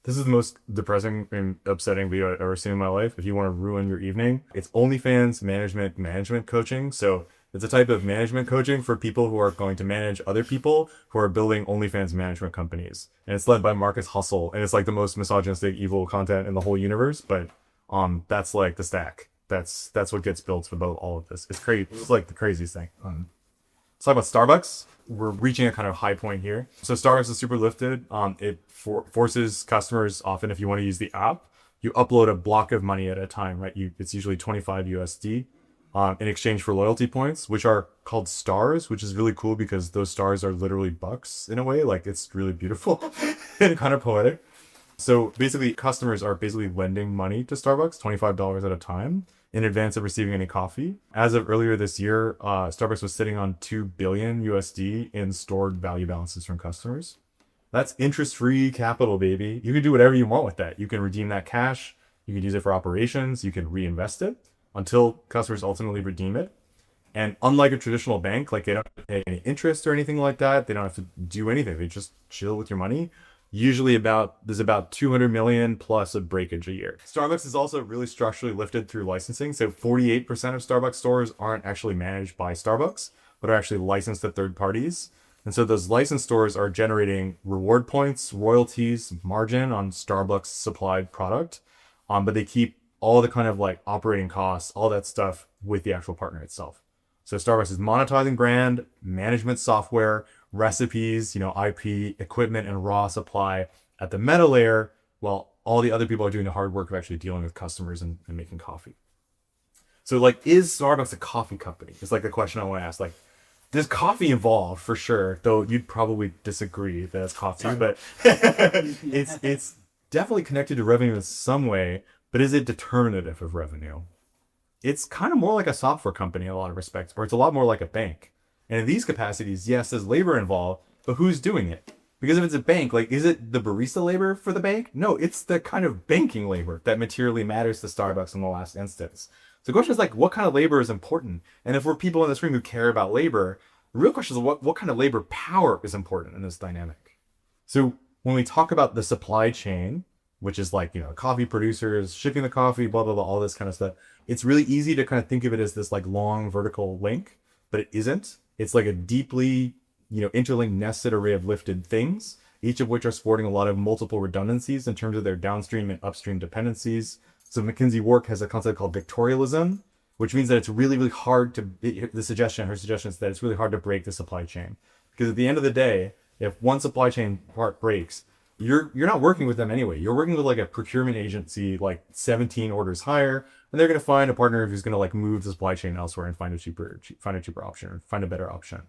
This is the most depressing and upsetting video I've ever seen in my life. If you want to ruin your evening, it's OnlyFans management coaching. So it's a type of management coaching for people who are going to manage other people who are building OnlyFans management companies. And it's led by Marcus Hustle. And it's like the most misogynistic, evil content in the whole universe. But that's like the stack. That's what gets built about all of this. It's crazy. It's like the craziest thing. Let's talk about Starbucks. We're reaching a kind of high point here. So Starbucks is super lifted. It forces customers, often if you want to use the app, you upload a block of money at a time, right? It's usually 25 USD in exchange for loyalty points, which are called stars, which is really cool because those stars are literally bucks in a way. Like it's really beautiful and kind of poetic. So basically customers are basically lending money to Starbucks, $25 at a time, in advance of receiving any coffee. As of earlier this year, Starbucks was sitting on 2 billion USD in stored value balances from customers. That's interest-free capital, baby. You can do whatever you want with that. You can redeem that cash. You can use it for operations. You can reinvest it until customers ultimately redeem it. And unlike a traditional bank, like they don't have to pay any interest or anything like that. They don't have to do anything. They just chill with your money. Usually there's about 200 million plus of breakage a year. Starbucks is also really structurally lifted through licensing. So 48% of Starbucks stores aren't actually managed by Starbucks, but are actually licensed to third parties. And so those licensed stores are generating reward points, royalties, margin on Starbucks supplied product. But they keep all the kind of like operating costs, all that stuff with the actual partner itself. So Starbucks is monetizing brand, management software, recipes, IP, equipment, and raw supply at the meta layer, while all the other people are doing the hard work of actually dealing with customers and making coffee. So like, is Starbucks a coffee company? It's like the question I want to ask. Like, there's coffee involved for sure, though you'd probably disagree that it's coffee, but it's definitely connected to revenue in some way, but is it determinative of revenue? It's kind of more like a software company in a lot of respects, or it's a lot more like a bank. And in these capacities, yes, there's labor involved, but who's doing it? Because if it's a bank, like, is it the barista labor for the bank? No, it's the kind of banking labor that materially matters to Starbucks in the last instance. So the question is like, what kind of labor is important? And if we're people in this room who care about labor, the real question is what kind of labor power is important in this dynamic? So when we talk about the supply chain, which is like, coffee producers, shipping the coffee, blah, blah, blah, all this kind of stuff, it's really easy to kind of think of it as this like long vertical link, but it isn't. It's like a deeply, interlinked, nested array of lifted things, each of which are sporting a lot of multiple redundancies in terms of their downstream and upstream dependencies. So McKinsey work has a concept called vectorialism, which means that it's really, really hard to, her suggestion is that it's really hard to break the supply chain. Because at the end of the day, if one supply chain part breaks, you're not working with them anyway. You're working with like a procurement agency, like 17 orders higher, and they're going to find a partner who's going to like move the supply chain elsewhere and find a cheaper option or find a better option.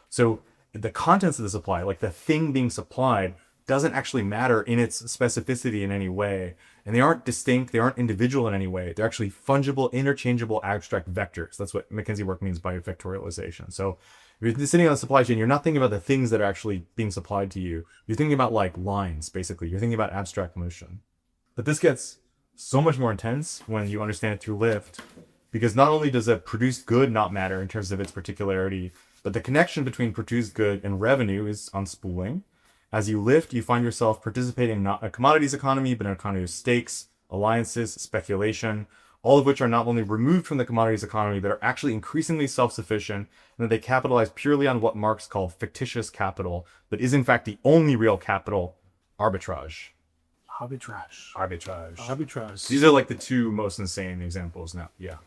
So the contents of the supply, like the thing being supplied, doesn't actually matter in its specificity in any way. And they aren't distinct, they aren't individual in any way. They're actually fungible, interchangeable, abstract vectors. That's what McKinsey work means by vectorialization. So if you're sitting on the supply chain, you're not thinking about the things that are actually being supplied to you. You're thinking about like lines, basically. You're thinking about abstract motion. But this gets so much more intense when you understand it through Lyft, because not only does a produced good not matter in terms of its particularity, but the connection between produced good and revenue is unspooling. As you lift, you find yourself participating in not a commodities economy, but an economy of stakes, alliances, speculation, all of which are not only removed from the commodities economy, but are actually increasingly self-sufficient, and that they capitalize purely on what Marx called fictitious capital, but is in fact the only real capital, arbitrage. Arbitrage. These are like the two most insane examples now. Yeah.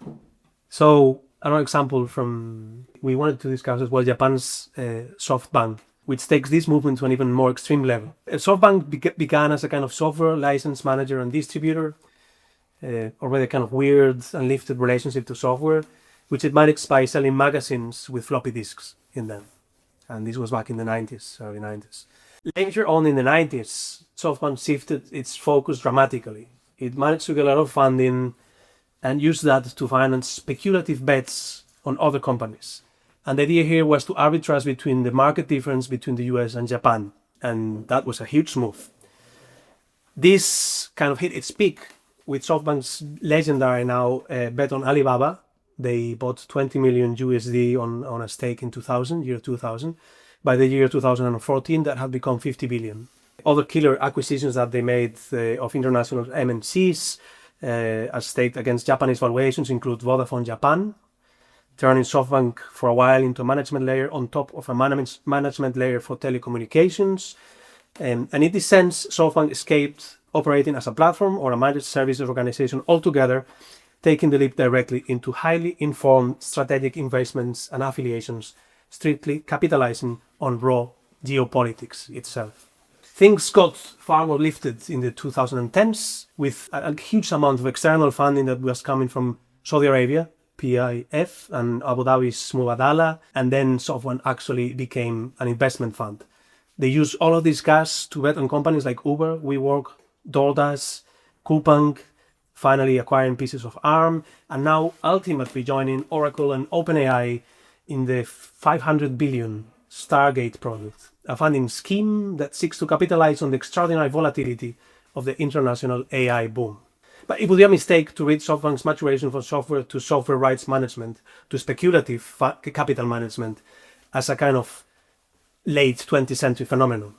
So another example we wanted to discuss as well, Japan's SoftBank, which takes this movement to an even more extreme level. SoftBank began as a kind of software license manager and distributor, already a kind of weird and lifted relationship to software, which it managed by selling magazines with floppy disks in them. And this was back in the 90s, early 90s. Later on in the 90s, SoftBank shifted its focus dramatically. It managed to get a lot of funding and used that to finance speculative bets on other companies. And the idea here was to arbitrage between the market difference between the US and Japan. And that was a huge move. This kind of hit its peak with SoftBank's legendary now bet on Alibaba. They bought 20 million USD on a stake in year 2000. By the year 2014, that had become 50 billion. Other killer acquisitions that they made of international MNCs as staked against Japanese valuations include Vodafone Japan, turning SoftBank for a while into a management layer on top of a management layer for telecommunications. And in this sense, SoftBank escaped operating as a platform or a managed services organization altogether, taking the leap directly into highly informed strategic investments and affiliations, strictly capitalizing on raw geopolitics itself. Things got far more lifted in the 2010s with a huge amount of external funding that was coming from Saudi Arabia, PIF, and Abu Dhabi's Mubadala, and then SoftBank actually became an investment fund. They used all of this cash to bet on companies like Uber, WeWork, DoorDash, Coupang, finally acquiring pieces of ARM, and now ultimately joining Oracle and OpenAI in the 500 billion Stargate project, a funding scheme that seeks to capitalize on the extraordinary volatility of the international AI boom. But it would be a mistake to read SoftBank's maturation from software to software rights management to speculative capital management as a kind of late 20th century phenomenon.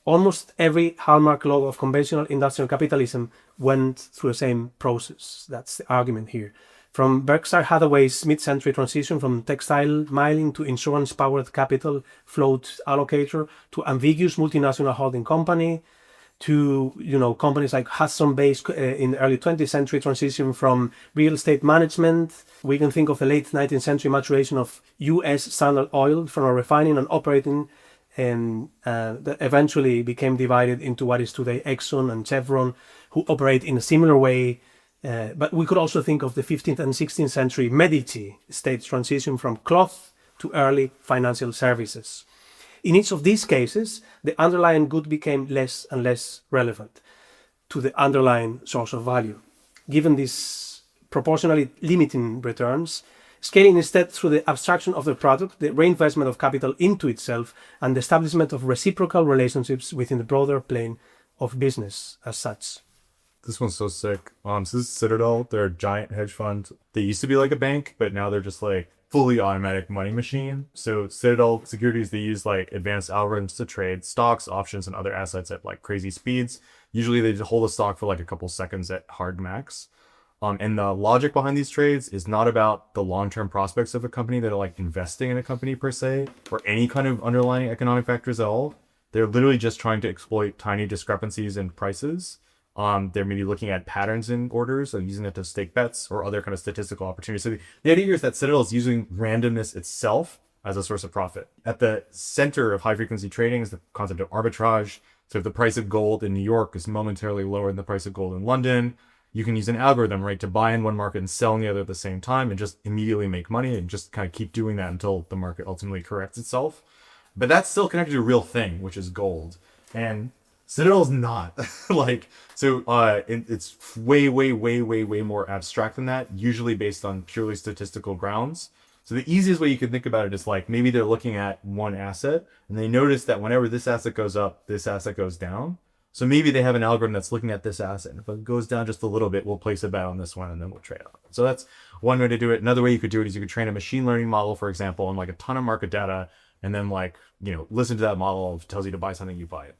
Almost every hallmark law of conventional industrial capitalism went through the same process. That's the argument here. From Berkshire Hathaway's mid-century transition from textile mining to insurance-powered capital float allocator to ambiguous multinational holding company, to companies like Hudson-based in the early 20th century transition from real estate management. We can think of the late 19th century maturation of U.S. Standard Oil from a refining and operating, and that eventually became divided into what is today Exxon and Chevron, who operate in a similar way. But we could also think of the 15th and 16th century Medici states transition from cloth to early financial services. In each of these cases, the underlying good became less and less relevant to the underlying source of value. Given these proportionally limiting returns, scaling instead through the abstraction of the product, the reinvestment of capital into itself, and the establishment of reciprocal relationships within the broader plane of business as such. This one's so sick. So this is Citadel. They're a giant hedge fund. They used to be like a bank, but now they're just like fully automatic money machine. So Citadel Securities, they use like advanced algorithms to trade stocks, options, and other assets at like crazy speeds. Usually they hold a stock for like a couple seconds at hard max. And the logic behind these trades is not about the long-term prospects of a company that are like investing in a company per se, or any kind of underlying economic factors at all. They're literally just trying to exploit tiny discrepancies in prices. They're maybe looking at patterns in orders and using it to stake bets or other kind of statistical opportunities. So the idea here is that Citadel is using randomness itself as a source of profit. At the center of high frequency trading is the concept of arbitrage. So if the price of gold in New York is momentarily lower than the price of gold in London, you can use an algorithm, right, to buy in one market and sell in the other at the same time and just immediately make money and just kind of keep doing that until the market ultimately corrects itself. But that's still connected to a real thing, which is gold. And Citadel's not it's way more abstract than that, usually based on purely statistical grounds. So the easiest way you can think about it is like maybe they're looking at one asset and they notice that whenever this asset goes up, this asset goes down. So maybe they have an algorithm that's looking at this asset. And if it goes down just a little bit, we'll place a bet on this one and then we'll trade on it. So that's one way to do it. Another way you could do it is you could train a machine learning model, for example, on like a ton of market data, and then listen to that model. If it tells you to buy something, you buy it.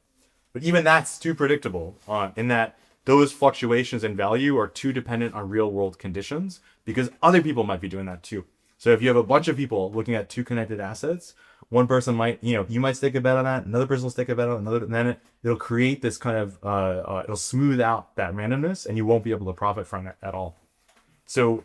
But even that's too predictable in that those fluctuations in value are too dependent on real world conditions because other people might be doing that too. So if you have a bunch of people looking at two connected assets, one person might, you might stake a bet on that, another person will stake a bet on another, and then it'll create this kind of, it'll smooth out that randomness and you won't be able to profit from it at all. So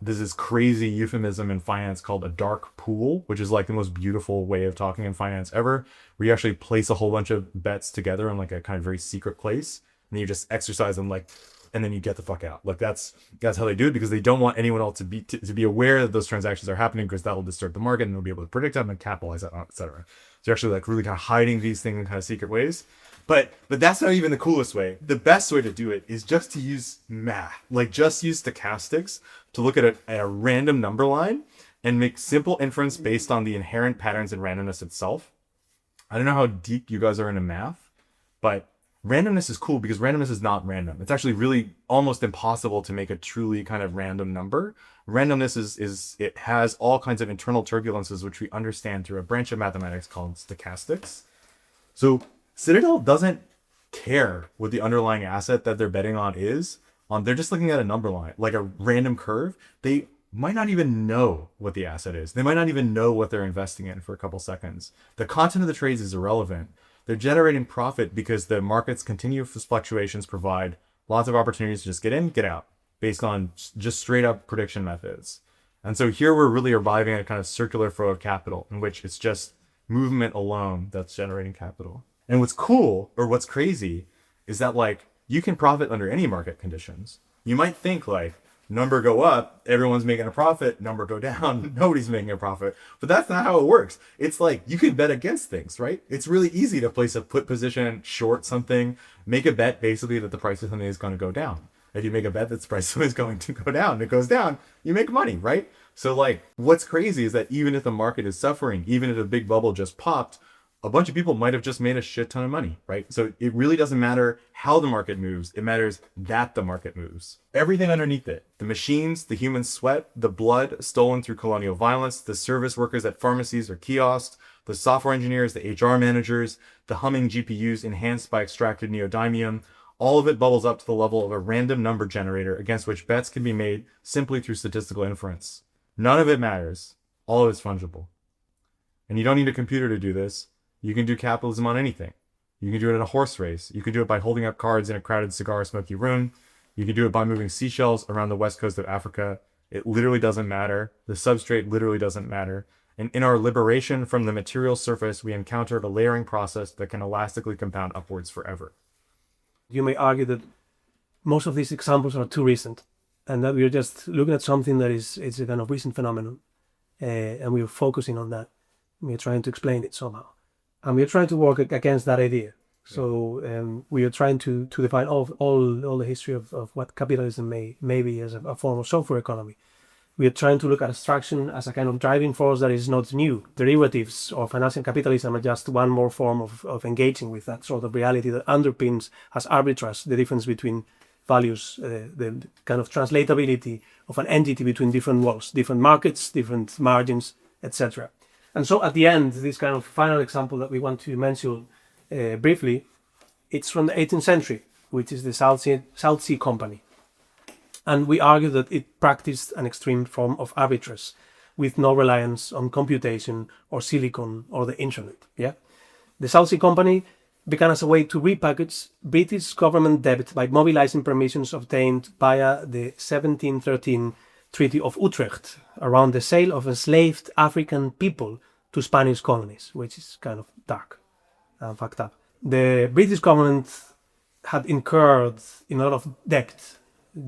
there's this crazy euphemism in finance called a dark pool, which is like the most beautiful way of talking in finance ever, where you actually place a whole bunch of bets together in like a kind of very secret place, and you just exercise them and then you get the fuck out. Like that's how they do it, because they don't want anyone else to be aware that those transactions are happening, because that will disturb the market and they'll be able to predict them and capitalize on it, etc. So you're actually like really kind of hiding these things in kind of secret ways. But that's not even the coolest way. The best way to do it is just to use math, like just use stochastics to look at a random number line and make simple inference based on the inherent patterns in randomness itself. I don't know how deep you guys are into math, but randomness is cool because randomness is not random. It's actually really almost impossible to make a truly kind of random number. Randomness it has all kinds of internal turbulences, which we understand through a branch of mathematics called stochastics. So Citadel doesn't care what the underlying asset that they're betting on is. They're just looking at a number line, like a random curve. They might not even know what the asset is. They might not even know what they're investing in for a couple seconds. The content of the trades is irrelevant. They're generating profit because the market's continuous fluctuations provide lots of opportunities to just get in, get out, based on just straight up prediction methods. And so here we're really arriving at a kind of circular flow of capital in which it's just movement alone that's generating capital. And what's cool, or what's crazy, is that like you can profit under any market conditions. You might think like number go up, everyone's making a profit, number go down, nobody's making a profit. But that's not how it works. It's like you can bet against things, right? It's really easy to place a put position, short something, make a bet basically that the price of something is going to go down. If you make a bet that the price of something is going to go down, it goes down, you make money, right? So like what's crazy is that even if the market is suffering, even if a big bubble just popped, a bunch of people might have just made a shit ton of money, right? So it really doesn't matter how the market moves. It matters that the market moves. Everything underneath it, the machines, the human sweat, the blood stolen through colonial violence, the service workers at pharmacies or kiosks, the software engineers, the HR managers, the humming GPUs enhanced by extracted neodymium, all of it bubbles up to the level of a random number generator against which bets can be made simply through statistical inference. None of it matters. All of it's fungible. And you don't need a computer to do this. You can do capitalism on anything. You can do it in a horse race. You can do it by holding up cards in a crowded cigar-smoky room. You can do it by moving seashells around the west coast of Africa. It literally doesn't matter. The substrate literally doesn't matter. And in our liberation from the material surface, we encountered a layering process that can elastically compound upwards forever. You may argue that most of these examples are too recent, and that we're just looking at something that it's a kind of recent phenomenon, and we're focusing on that. We're trying to explain it somehow, and we're trying to work against that idea. So we are trying to define all the history of what capitalism may be as a form of software economy. We are trying to look at abstraction as a kind of driving force that is not new. Derivatives or financial capitalism are just one more form of engaging with that sort of reality that underpins as arbitrage the difference between values, the kind of translatability of an entity between different worlds, different markets, different margins, etc. And so at the end, this kind of final example that we want to mention briefly, it's from the 18th century, which is the South Sea Company. And we argue that it practiced an extreme form of arbitrage with no reliance on computation or silicon or the internet. Yeah, the South Sea Company began as a way to repackage British government debt by mobilizing permissions obtained via the 1713 Treaty of Utrecht around the sale of enslaved African people to Spanish colonies, which is kind of dark and fucked up. The British government had incurred in a lot of debt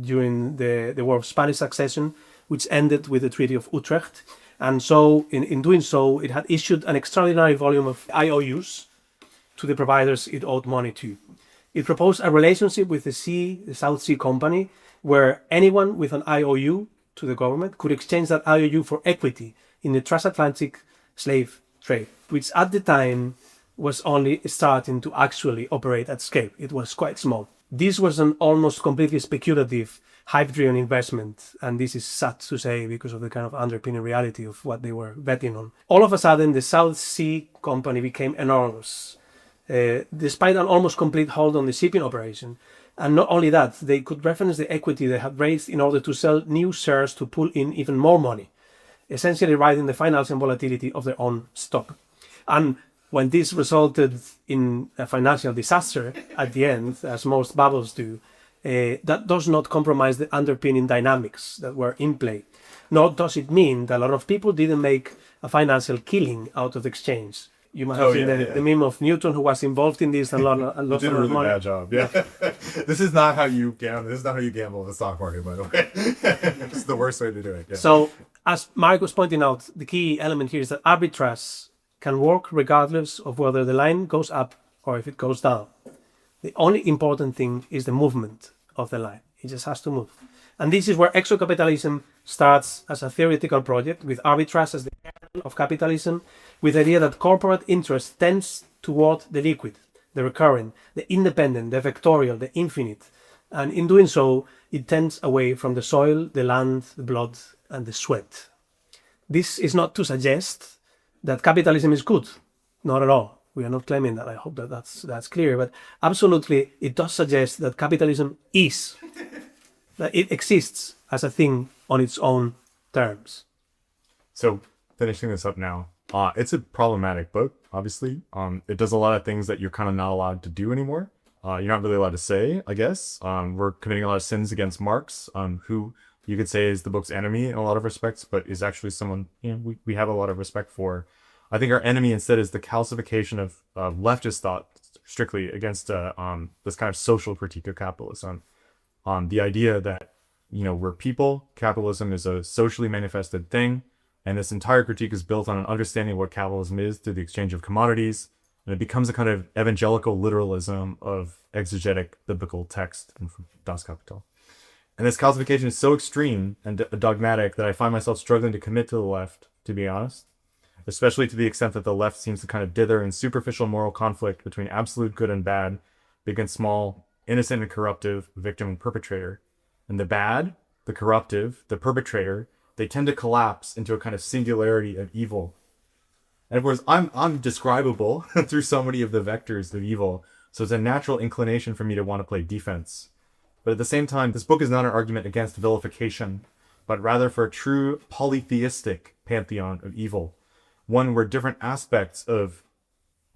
during the War of Spanish Succession, which ended with the Treaty of Utrecht. And so, in doing so, it had issued an extraordinary volume of IOUs to the providers it owed money to. It proposed a relationship with the South Sea Company, where anyone with an IOU to the government could exchange that IOU for equity in the transatlantic slave trade, which at the time was only starting to actually operate at scale. It was quite small. This was an almost completely speculative, hype-driven investment, and this is sad to say because of the kind of underpinning reality of what they were betting on. All of a sudden, the South Sea Company became enormous, despite an almost complete hold on the shipping operation. And not only that, they could reference the equity they had raised in order to sell new shares to pull in even more money, essentially riding the financial volatility of their own stock. And when this resulted in a financial disaster at the end, as most bubbles do, that does not compromise the underpinning dynamics that were in play. Nor does it mean that a lot of people didn't make a financial killing out of the exchange. You might have seen the meme of Newton, who was involved in this and lost a lot Did a of really money. bad job. Yeah. This is not how you gamble. This is not how you gamble in the stock market, by the way. This is the worst way to do it. Yeah. So, as Marek was pointing out, the key element here is that arbitrage can work regardless of whether the line goes up or if it goes down. The only important thing is the movement of the line. It just has to move. And this is where exocapitalism starts as a theoretical project, with arbitrage as the kernel of capitalism, with the idea that corporate interest tends toward the liquid, the recurring, the independent, the vectorial, the infinite. And in doing so, it tends away from the soil, the land, the blood, and the sweat. This is not to suggest that capitalism is good. Not at all. We are not claiming that. I hope that that's clear. But absolutely, it does suggest that capitalism is, that it exists as a thing on its own terms. So, finishing this up now, it's a problematic book, obviously. It does a lot of things that you're kind of not allowed to do anymore. You're not really allowed to say, I guess. We're committing a lot of sins against Marx, who you could say is the book's enemy in a lot of respects, but is actually someone we have a lot of respect for. I think our enemy instead is the calcification of leftist thought strictly against this kind of social critique of capitalism. The idea that, we're people, capitalism is a socially manifested thing, and this entire critique is built on an understanding of what capitalism is through the exchange of commodities, and it becomes a kind of evangelical literalism of exegetic biblical text in Das Kapital. And this calcification is so extreme and dogmatic that I find myself struggling to commit to the left, to be honest, especially to the extent that the left seems to kind of dither in superficial moral conflict between absolute good and bad, big and small, innocent and corruptive, victim and perpetrator. And the bad, the corruptive, the perpetrator, they tend to collapse into a kind of singularity of evil. And of course, I'm describable through so many of the vectors of evil, so it's a natural inclination for me to want to play defense. But at the same time, this book is not an argument against vilification, but rather for a true polytheistic pantheon of evil, one where different aspects of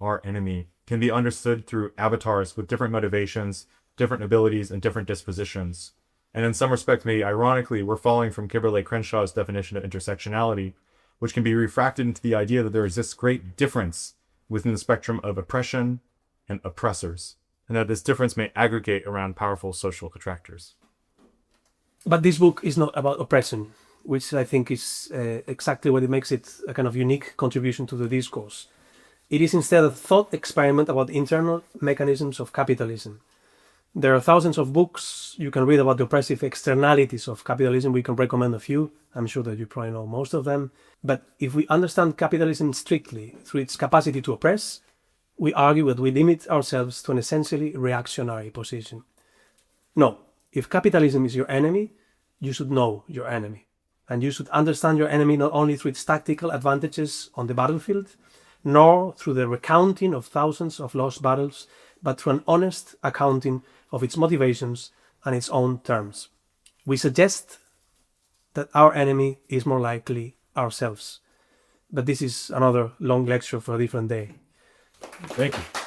our enemy can be understood through avatars with different motivations, different abilities, and different dispositions. And in some respect, maybe ironically, we're falling from Kimberlé Crenshaw's definition of intersectionality, which can be refracted into the idea that there is this great difference within the spectrum of oppression and oppressors, and that this difference may aggregate around powerful social contractors. But this book is not about oppression, which I think is exactly what it makes it a kind of unique contribution to the discourse. It is instead a thought experiment about the internal mechanisms of capitalism. There are thousands of books you can read about the oppressive externalities of capitalism. We can recommend a few. I'm sure that you probably know most of them. But if we understand capitalism strictly through its capacity to oppress, we argue that we limit ourselves to an essentially reactionary position. No, if capitalism is your enemy, you should know your enemy. And you should understand your enemy not only through its tactical advantages on the battlefield, nor through the recounting of thousands of lost battles, but through an honest accounting of its motivations and its own terms. We suggest that our enemy is more likely ourselves. But this is another long lecture for a different day. Thank you.